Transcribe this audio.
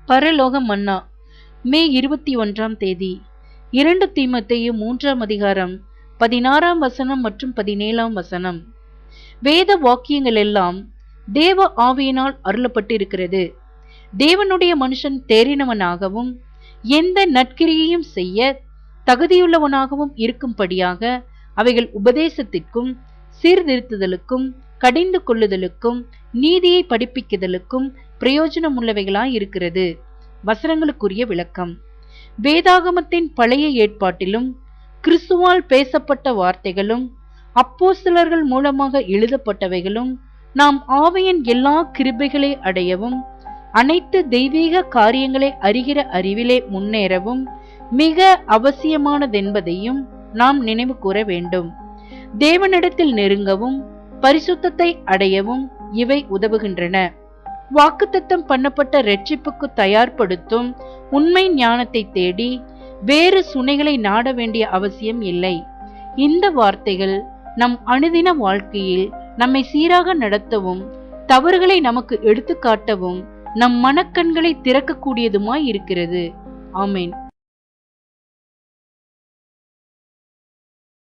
பரலோக மன்னா மே 21ஆம் தேதி 2 தீமோத்தேயு 3ஆம் அதிகாரம் 16ஆம் வசனம் மற்றும் 17ஆம் வசனம். வேத வாக்கியங்கள் எல்லாம் தேவ ஆவியினால் அருளப்பட்டிருக்கிறது. தேவனுடைய மனுஷன் தேறினவனாகவும் எந்த நற்கிரியையும் செய்ய தகுதியுள்ளவனாகவும் இருக்கும்படியாக அவைகள் உபதேசத்திற்கும் சீர்திருத்துதலுக்கும் கடிந்து கொள்ளுதலுக்கும் நீதியை படிப்பிக்குதலுக்கும் பிரயோஜனமுள்ளவைகளாய் இருக்கிறது. வசனங்களுக்குரிய விளக்கம். வேதாகமத்தின் பழைய ஏற்பாட்டிலும் கிறிஸ்துவால் பேசப்பட்ட வார்த்தைகளும் அப்போஸ்தலர்கள் மூலமாக எழுதப்பட்டவைகளும் நாம் ஆவியின் எல்லா கிருபைகளை அடையவும் அனைத்து தெய்வீக காரியங்களை அறிகிற அறிவிலே முன்னேறவும் மிக அவசியமானதென்பதையும் நாம் நினைவு கூற வேண்டும். தேவனிடத்தில் நெருங்கவும் பரிசுத்தத்தை அடையவும் இவை உதவுகின்றன. வாக்குத்தத்தம் பண்ணப்பட்ட இரட்சிப்புக்கு தயார்படுத்தும் உண்மை ஞானத்தை தேடி வேறு சுனைகளை நாட வேண்டிய அவசியம் இல்லை. இந்த வார்த்தைகள் நம் அனுதின வாழ்க்கையில் நம்மை சீராக நடத்தவும் தவறுகளை நமக்கு எடுத்துக்காட்டவும் நம் மனக்கண்களை திறக்கக்கூடியதுமாய் இருக்கிறது. ஆமேன்.